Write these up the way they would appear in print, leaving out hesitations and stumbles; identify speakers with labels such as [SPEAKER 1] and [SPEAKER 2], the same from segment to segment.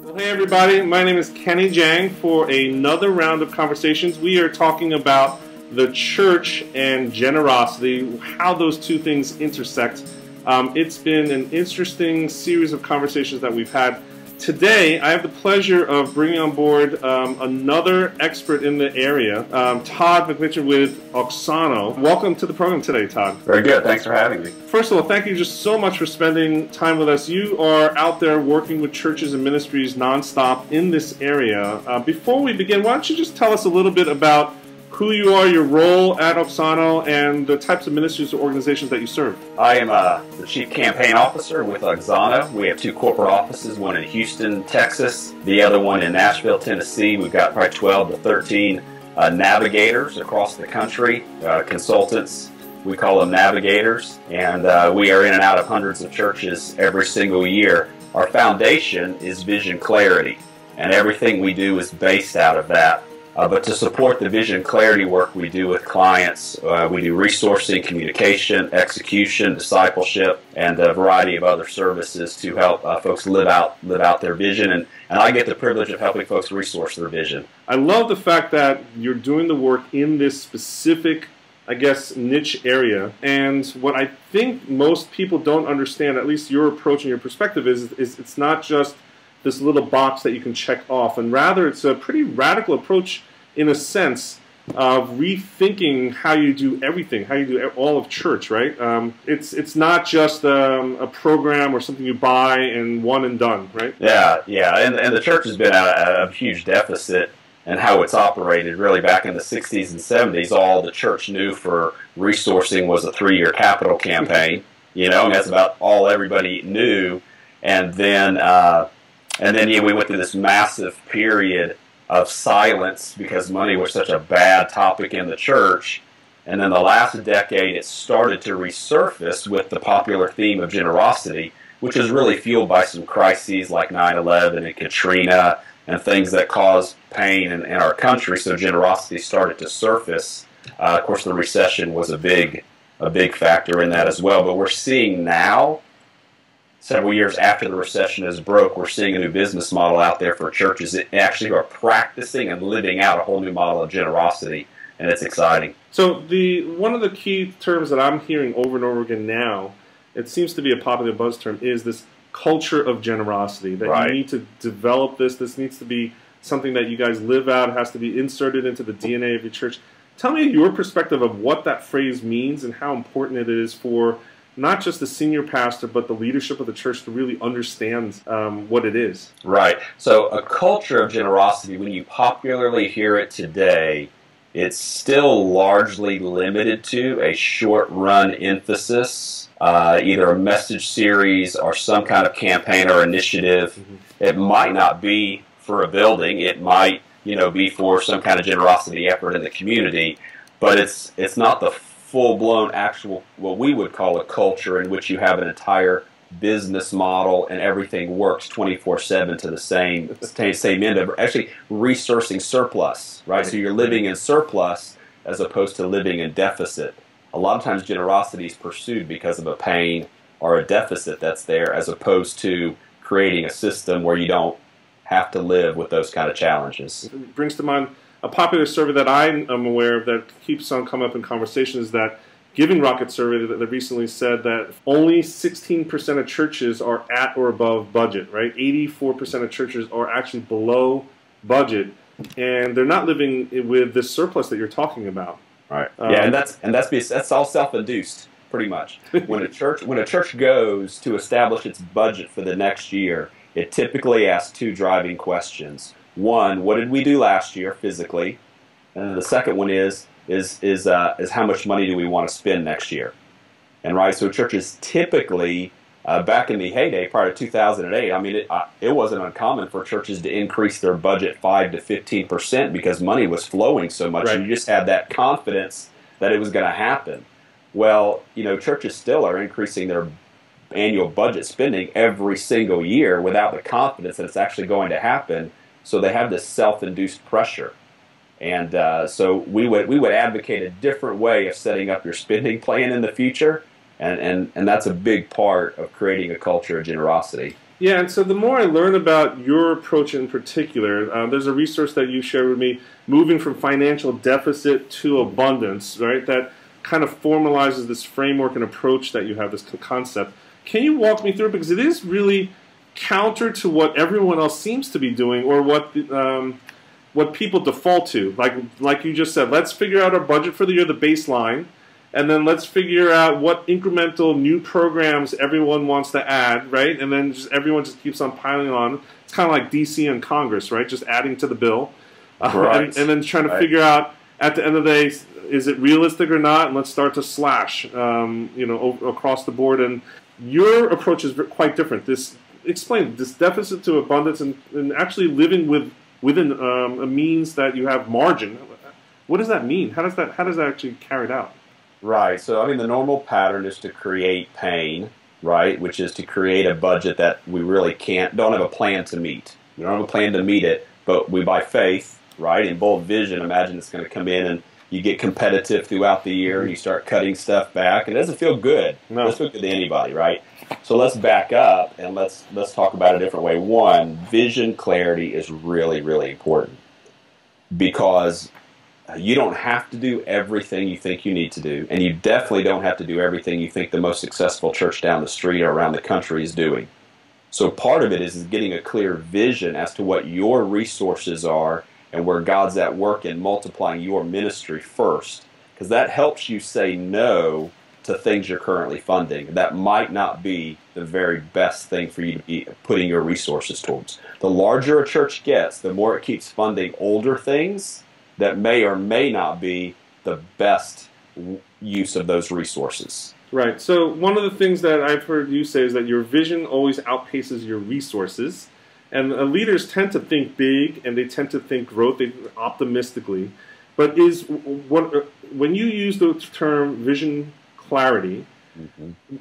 [SPEAKER 1] Well, hey everybody, my name is Kenny Jahng for another round of conversations. We are talking about the church and generosity, how those two things intersect. It's been an interesting series of conversations that we've had. Today, I have the pleasure of bringing on board another expert in the area, Todd McMichen with Auxano. Welcome to the program today, Todd.
[SPEAKER 2] Very good. Thanks for having me.
[SPEAKER 1] First of all, thank you just so much for spending time with us. You are out there working with churches and ministries nonstop in this area. Before we begin, why don't you just tell us a little bit about who you are, your role at Auxano, and the types of ministries or organizations that you serve.
[SPEAKER 2] I am the Chief Campaign Officer with Auxano. We have two corporate offices, one in Houston, Texas, the other one in Nashville, Tennessee. We've got probably 12 to 13 navigators across the country, consultants. We call them navigators, and we are in and out of hundreds of churches every single year. Our foundation is vision clarity, and everything we do is based out of that. But to support the vision clarity work we do with clients, we do resourcing, communication, execution, discipleship, and a variety of other services to help folks live out their vision. And I get the privilege of helping folks resource their vision.
[SPEAKER 1] I love the fact that you're doing the work in this specific, I guess, niche area. And what I think most people don't understand, at least your approach and your perspective, is it's not just this little box that you can check off, and rather it's a pretty radical approach in a sense of rethinking how you do everything, how you do all of church, right? It's not just a program or something you buy and one and done, right?
[SPEAKER 2] Yeah, and the church has been at a huge deficit in how it's operated. Really, back in the 60s and 70s, all the church knew for resourcing was a 3-year capital campaign, and that's about all everybody knew. And then we went through this massive period of silence because money was such a bad topic in the church. And then the last decade, it started to resurface with the popular theme of generosity, which is really fueled by some crises like 9/11 and Katrina and things that caused pain in our country. So generosity started to surface. Of course, the recession was a big factor in that as well. But we're seeing now, several years after the recession is broke, we're seeing a new business model out there for churches that actually are practicing and living out a whole new model of generosity, and it's exciting.
[SPEAKER 1] So one of the key terms that I'm hearing over and over again now, it seems to be a popular buzz term, is this culture of generosity, that
[SPEAKER 2] Right.
[SPEAKER 1] You need to develop this. This needs to be something that you guys live out, has to be inserted into the DNA of your church. Tell me your perspective of what that phrase means and how important it is for not just the senior pastor, but the leadership of the church to really understand what it is.
[SPEAKER 2] Right. So a culture of generosity, when you popularly hear it today, it's still largely limited to a short-run emphasis, either a message series or some kind of campaign or initiative. Mm-hmm. It might not be for a building. It might, be for some kind of generosity effort in the community, but it's not the full-blown actual, what we would call a culture in which you have an entire business model and everything works 24/7 to the same end of actually resourcing surplus, right? So you're living in surplus as opposed to living in deficit. A lot of times generosity is pursued because of a pain or a deficit that's there, as opposed to creating a system where you don't have to live with those kind of challenges.
[SPEAKER 1] It brings to mind a popular survey that I am aware of that keeps on coming up in conversations, that Giving Rocket survey that recently said that only 16% of churches are at or above budget, right? 84% of churches are actually below budget, and they're not living with this surplus that you're talking about.
[SPEAKER 2] Right. Yeah, and that's all self-induced, pretty much. When a church goes to establish its budget for the next year, it typically asks two driving questions. One, what did we do last year physically? And the second one is how much money do we want to spend next year? And right, so churches typically, back in the heyday prior to 2008, I mean, it wasn't uncommon for churches to increase their budget 5 to 15% because money was flowing so much, right. And you just had that confidence that it was going to happen. Well, churches still are increasing their annual budget spending every single year without the confidence that it's actually going to happen. So they have this self-induced pressure. And so we would advocate a different way of setting up your spending plan in the future, and that's a big part of creating a culture of generosity.
[SPEAKER 1] Yeah, and so the more I learn about your approach in particular, there's a resource that you shared with me, Moving from Financial Deficit to Abundance, right? That kind of formalizes this framework and approach that you have, this concept. Can you walk me through it? Because it is really counter to what everyone else seems to be doing, or what people default to. Like you just said, let's figure out our budget for the year, the baseline, and then let's figure out what incremental new programs everyone wants to add, right? And then everyone just keeps on piling on. It's kind of like DC and Congress, right? Just adding to the bill.
[SPEAKER 2] Right.
[SPEAKER 1] And then trying to figure out, at the end of the day, is it realistic or not? And let's start to slash, across the board. And your approach is quite different. Explain this deficit to abundance and actually living within a means that you have margin. What does that mean? How does that actually carried out?
[SPEAKER 2] Right. So, I mean, the normal pattern is to create pain, right, which is to create a budget that we really don't have a plan to meet. We don't have a plan to meet it, but we, by faith, right, in bold vision, imagine it's going to come in and you get competitive throughout the year and you start cutting stuff back. And it doesn't feel good.
[SPEAKER 1] No.
[SPEAKER 2] It doesn't feel good to anybody, right? So let's back up and let's talk about it a different way. One, vision clarity is really, really important because you don't have to do everything you think you need to do, and you definitely don't have to do everything you think the most successful church down the street or around the country is doing. So part of it is getting a clear vision as to what your resources are and where God's at work in multiplying your ministry first, because that helps you say no to things you're currently funding. That might not be the very best thing for you to be putting your resources towards. The larger a church gets, the more it keeps funding older things that may or may not be the best use of those resources.
[SPEAKER 1] Right. So one of the things that I've heard you say is that your vision always outpaces your resources. And leaders tend to think big and they tend to think growth optimistically. But when you use the term vision clarity,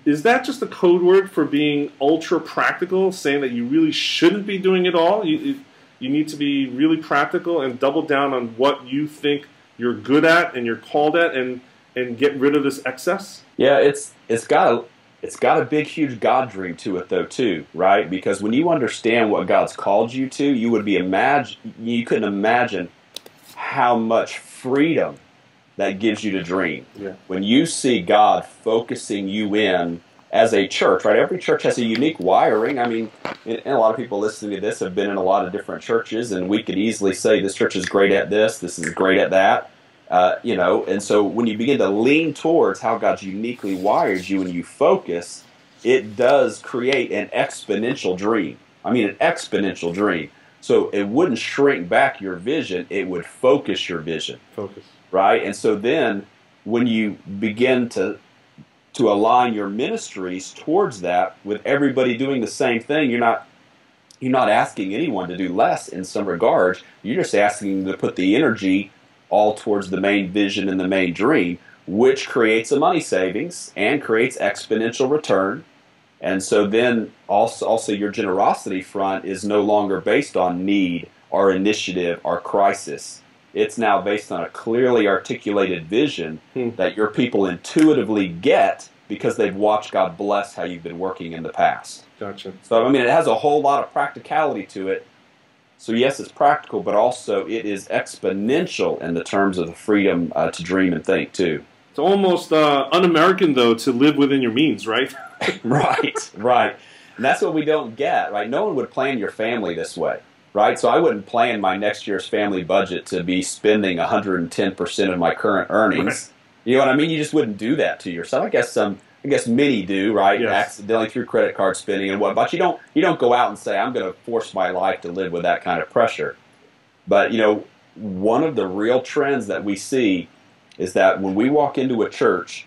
[SPEAKER 1] is that just a code word for being ultra practical, saying that you really shouldn't be doing it all? You need to be really practical and double down on what you think you're good at and you're called at, and get rid of this excess?
[SPEAKER 2] Yeah, it's got a big, huge God dream to it though too, right? Because when you understand what God's called you to, you couldn't imagine how much freedom that gives you to dream.
[SPEAKER 1] Yeah.
[SPEAKER 2] When you see God focusing you in as a church, right? Every church has a unique wiring. I mean, and a lot of people listening to this have been in a lot of different churches, and we could easily say this church is great at this is great at that, and so when you begin to lean towards how God's uniquely wired you and you focus, it does create an exponential dream. I mean, an exponential dream. So it wouldn't shrink back your vision, it would focus your vision.
[SPEAKER 1] Focus.
[SPEAKER 2] Right? And so then when you begin to align your ministries towards that, with everybody doing the same thing, you're not asking anyone to do less in some regards. You're just asking them to put the energy all towards the main vision and the main dream, which creates a money savings and creates exponential return. And so then also your generosity front is no longer based on need or initiative or crisis. It's now based on a clearly articulated vision that your people intuitively get because they've watched God bless how you've been working in the past.
[SPEAKER 1] Gotcha.
[SPEAKER 2] So, I mean, it has a whole lot of practicality to it. So, yes, it's practical, but also it is exponential in the terms of the freedom to dream and think, too.
[SPEAKER 1] It's almost un-American, though, to live within your means, right?
[SPEAKER 2] Right. And that's what we don't get, right? No one would plan your family this way. Right, so I wouldn't plan my next year's family budget to be spending 110% of my current earnings. Right. You know what I mean? You just wouldn't do that to yourself. I guess many do, right?
[SPEAKER 1] Yes.
[SPEAKER 2] Accidentally through credit card spending and what. But you don't go out and say, I'm going to force my life to live with that kind of pressure. But one of the real trends that we see is that when we walk into a church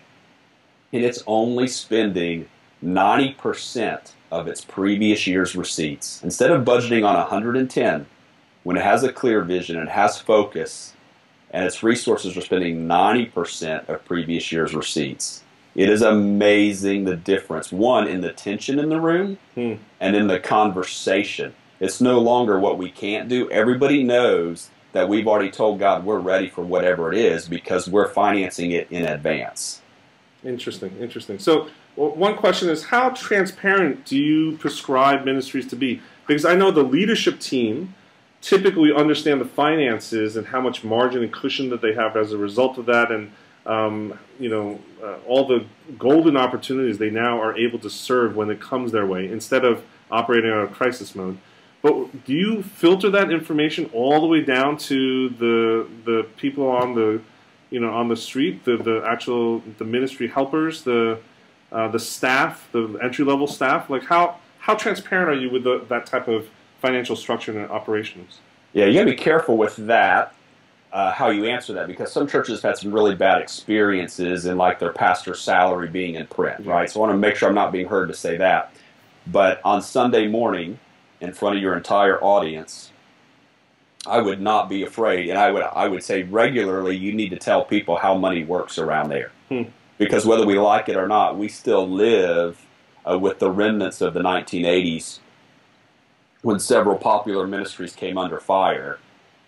[SPEAKER 2] and it's only spending 90% of its previous year's receipts, instead of budgeting on 110, when it has a clear vision and has focus, and its resources are spending 90% of previous year's receipts, it is amazing the difference. One, in the tension in the room, and in the conversation. It's no longer what we can't do. Everybody knows that we've already told God we're ready for whatever it is because we're financing it in advance.
[SPEAKER 1] Interesting. So Well, one question is, how transparent do you prescribe ministries to be? Because I know the leadership team typically understand the finances and how much margin and cushion that they have as a result of that, and all the golden opportunities they now are able to serve when it comes their way, instead of operating out of crisis mode. But do you filter that information all the way down to the people on the street, the ministry helpers, the staff, the entry-level staff? Like how transparent are you with that type of financial structure and operations?
[SPEAKER 2] Yeah, you got to be careful with that, how you answer that, because some churches have had some really bad experiences in like their pastor's salary being in print, right? So I want to make sure I'm not being heard to say that. But on Sunday morning, in front of your entire audience, I would not be afraid, and I would say regularly, you need to tell people how money works around there. Because whether we like it or not, we still live with the remnants of the 1980s, when several popular ministries came under fire.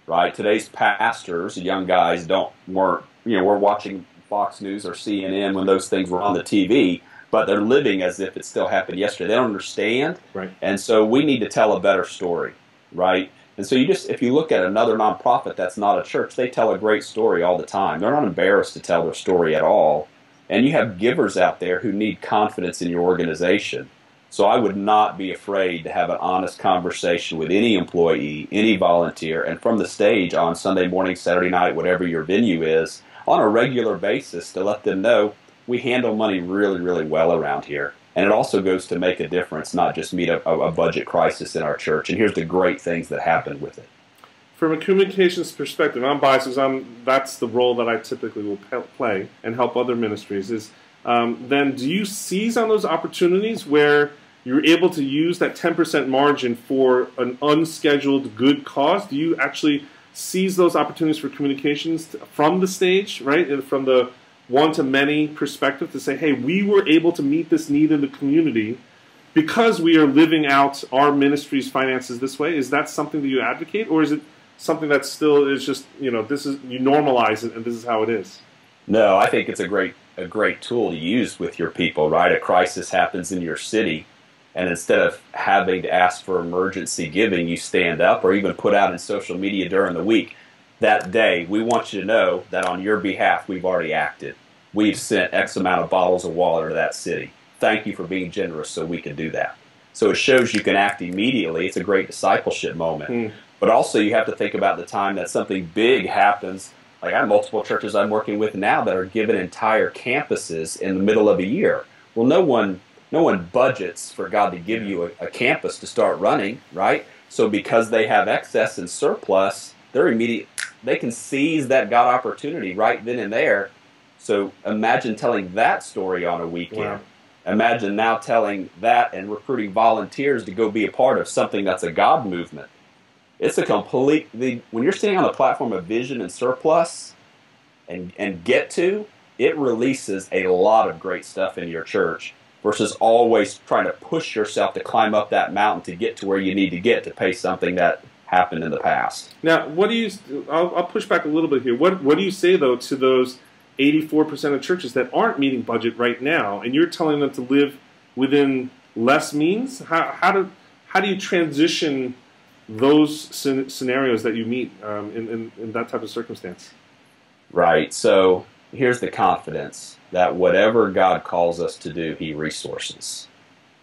[SPEAKER 2] Right? Today's pastors, young guys, we're watching Fox News or CNN when those things were on the TV, but they're living as if it still happened yesterday. They don't understand,
[SPEAKER 1] right?
[SPEAKER 2] And so we need to tell a better story, right? And so if you look at another nonprofit that's not a church, they tell a great story all the time. They're not embarrassed to tell their story at all. And you have givers out there who need confidence in your organization. So I would not be afraid to have an honest conversation with any employee, any volunteer, and from the stage on Sunday morning, Saturday night, whatever your venue is, on a regular basis to let them know we handle money really, really well around here. And it also goes to make a difference, not just meet a budget crisis in our church. And here's the great things that happen with it.
[SPEAKER 1] From a communications perspective, I'm biased because that's the role that I typically will play and help other ministries, is then do you seize on those opportunities where you're able to use that 10% margin for an unscheduled good cause? Do you actually seize those opportunities for communications from the stage, right? And from the one-to-many perspective to say, hey, we were able to meet this need in the community because we are living out our ministry's finances this way? Is that something that you advocate, or is it something that still is just, you normalize it and this is how it is?
[SPEAKER 2] No, I think it's a great tool to use with your people, right? A crisis happens in your city, and instead of having to ask for emergency giving, you stand up or even put out in social media during the week, that day, we want you to know that on your behalf, we've already acted. We've sent X amount of bottles of water to that city. Thank you for being generous so we can do that. So it shows you can act immediately. It's a great discipleship moment. But also you have to think about the time that something big happens. Like I have multiple churches I'm working with now that are given entire campuses in the middle of a year. Well, no one budgets for God to give you a campus to start running, right? So because they have excess and surplus, they can seize that God opportunity right then and there. So imagine telling that story on a weekend.
[SPEAKER 1] Wow.
[SPEAKER 2] Imagine now telling that and recruiting volunteers to go be a part of something that's a God movement. It's a when you're sitting on the platform of vision and surplus and it releases a lot of great stuff in your church, versus always trying to push yourself to climb up that mountain to get to where you need to get to pay something that happened in the past.
[SPEAKER 1] Now, I'll push back a little bit here. What do you say, though, to those 84% of churches that aren't meeting budget right now, and you're telling them to live within less means? How do you transition those scenarios that you meet in that type of circumstance?
[SPEAKER 2] Right. So here's the confidence that whatever God calls us to do, He resources.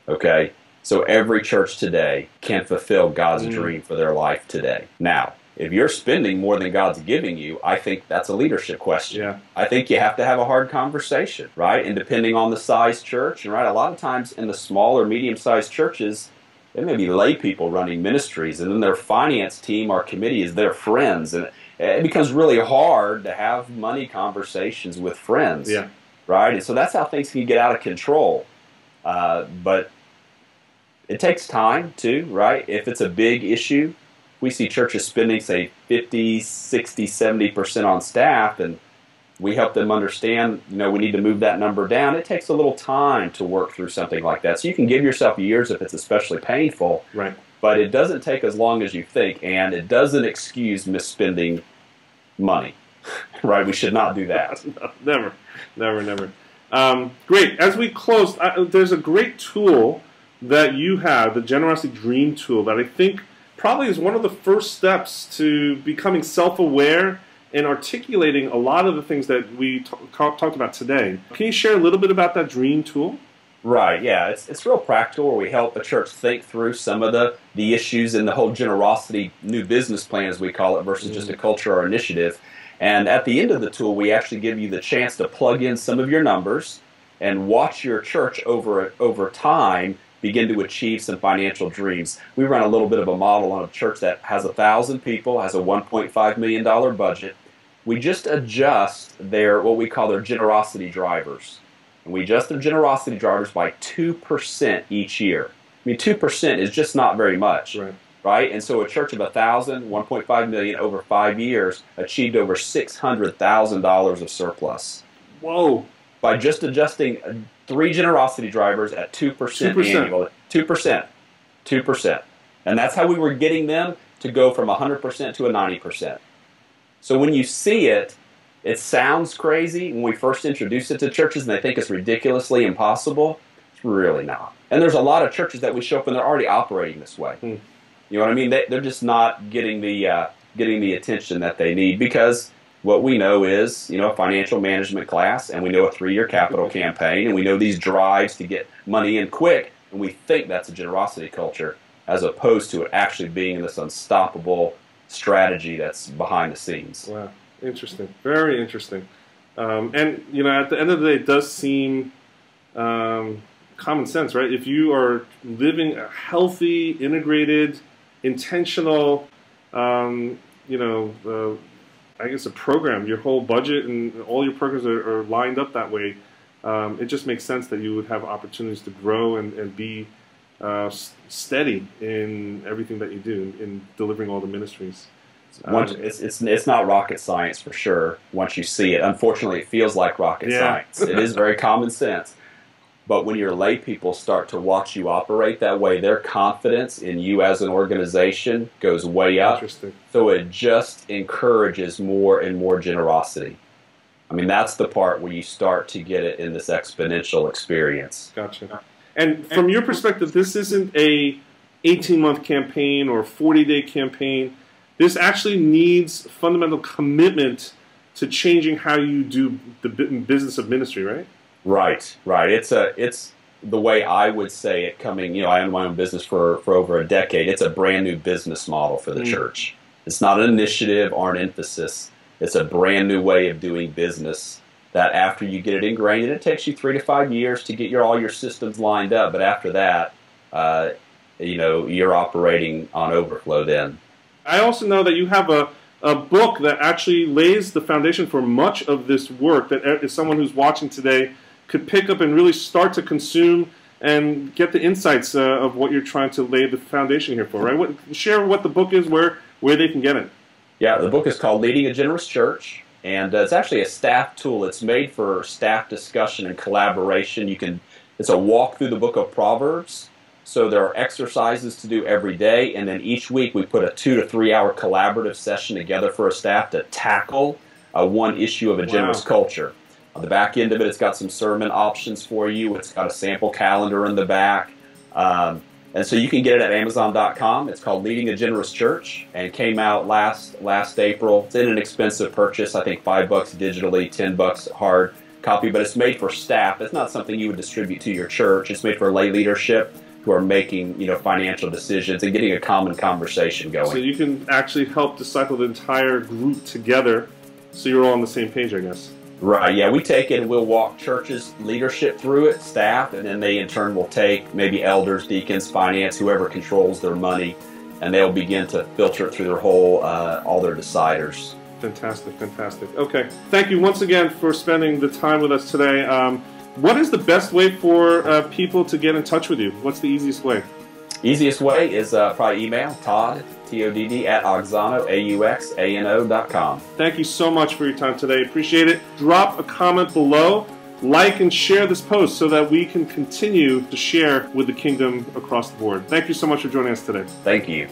[SPEAKER 2] Okay? So every church today can fulfill God's dream for their life today. Now, if you're spending more than God's giving you, I think that's a leadership question.
[SPEAKER 1] Yeah.
[SPEAKER 2] I think you have to have a hard conversation, right? And depending on the size church, right, a lot of times in the small or medium-sized churches, there may be lay people running ministries, and then their finance team or committee is their friends. And it becomes really hard to have money conversations with friends, right? And so that's how things can get out of control. But it takes time too, right? If it's a big issue, we see churches spending, say, 50, 60, 70% on staff, and we help them understand, we need to move that number down. It takes a little time to work through something like that. So you can give yourself years if it's especially painful,
[SPEAKER 1] right?
[SPEAKER 2] But it doesn't take as long as you think, and it doesn't excuse misspending money, right? We should not do that.
[SPEAKER 1] No, never. Great. As we close, there's a great tool that you have, the Generosity Dream tool, that I think probably is one of the first steps to becoming self-aware and articulating a lot of the things that we talked about today. Can you share a little bit about that Dream tool?
[SPEAKER 2] Right, yeah. It's real practical, where we help the church think through some of the issues in the whole generosity new business plan, as we call it, versus just a culture or initiative. And at the end of the tool, we actually give you the chance to plug in some of your numbers and watch your church over time begin to achieve some financial dreams. We run a little bit of a model on a church that has 1,000 people, has a $1.5 million budget. We just adjust what we call their generosity drivers. And we adjust their generosity drivers by 2% each year. I mean, 2% is just not very much. Right? And so a church of 1,000, 1.5 million over 5 years achieved over $600,000 of surplus.
[SPEAKER 1] Whoa.
[SPEAKER 2] By just adjusting 3 generosity drivers at 2% annually. 2%. 2%. And that's how we were getting them to go from 100% to a 90%. So when you see it, it sounds crazy when we first introduce it to churches and they think it's ridiculously impossible. It's really not. And there's a lot of churches that we show up and they're already operating this way. You know what I mean? They're just not getting the attention that they need, because what we know is, a financial management class, and we know a 3-year capital campaign, and we know these drives to get money in quick, and we think that's a generosity culture, as opposed to it actually being this unstoppable strategy that's behind the scenes.
[SPEAKER 1] Wow, interesting, very interesting. And at the end of the day, it does seem common sense, right? If you are living a healthy, integrated, intentional, I guess a program, your whole budget and all your programs are lined up that way, it just makes sense that you would have opportunities to grow and be steady in everything that you do, in delivering all the ministries.
[SPEAKER 2] It's not rocket science for sure once you see it. Unfortunately, it feels like rocket science. It is very common sense. But when your lay people start to watch you operate that way, their confidence in you as an organization goes way up.
[SPEAKER 1] Interesting.
[SPEAKER 2] So it just encourages more and more generosity. I mean, that's the part where you start to get it in this exponential experience.
[SPEAKER 1] Gotcha. And from your perspective, this isn't a 18-month campaign or 40-day campaign. This actually needs fundamental commitment to changing how you do the business of ministry, right?
[SPEAKER 2] Right. It's the way I would say it coming, I own my own business for over a decade. It's a brand new business model for the church. It's not an initiative or an emphasis. It's a brand new way of doing business that after you get it ingrained, and it takes you 3 to 5 years to get all your systems lined up, but after that, you're operating on overflow then.
[SPEAKER 1] I also know that you have a book that actually lays the foundation for much of this work that if someone who's watching today could pick up and really start to consume and get the insights of what you're trying to lay the foundation here for, right? Share what the book is, where they can get it.
[SPEAKER 2] Yeah, the book is called Leading a Generous Church, and it's actually a staff tool. It's made for staff discussion and collaboration. It's a walk through the book of Proverbs. So there are exercises to do every day, and then each week we put a 2 to 3 hour collaborative session together for a staff to tackle one issue of a generous culture. On the back end of it, it's got some sermon options for you. It's got a sample calendar in the back. And so you can get it at Amazon.com. It's called Leading a Generous Church, and it came out last April. It's an inexpensive purchase, I think $5 digitally, $10 hard copy, but it's made for staff. It's not something you would distribute to your church. It's made for lay leadership who are making financial decisions and getting a common conversation going.
[SPEAKER 1] So you can actually help disciple the entire group together, so you're all on the same page, I guess.
[SPEAKER 2] Right, yeah, we take it and we'll walk churches' leadership through it, staff, and then they in turn will take maybe elders, deacons, finance, whoever controls their money, and they'll begin to filter it through their whole, all their deciders.
[SPEAKER 1] Fantastic, fantastic. Okay, thank you once again for spending the time with us today. What is the best way for people to get in touch with you? What's the easiest way?
[SPEAKER 2] Easiest way is probably email, Todd, T-O-D-D, at Auxano, AUXANO.com.
[SPEAKER 1] Thank you so much for your time today. Appreciate it. Drop a comment below, like and share this post so that we can continue to share with the kingdom across the board. Thank you so much for joining us today.
[SPEAKER 2] Thank you.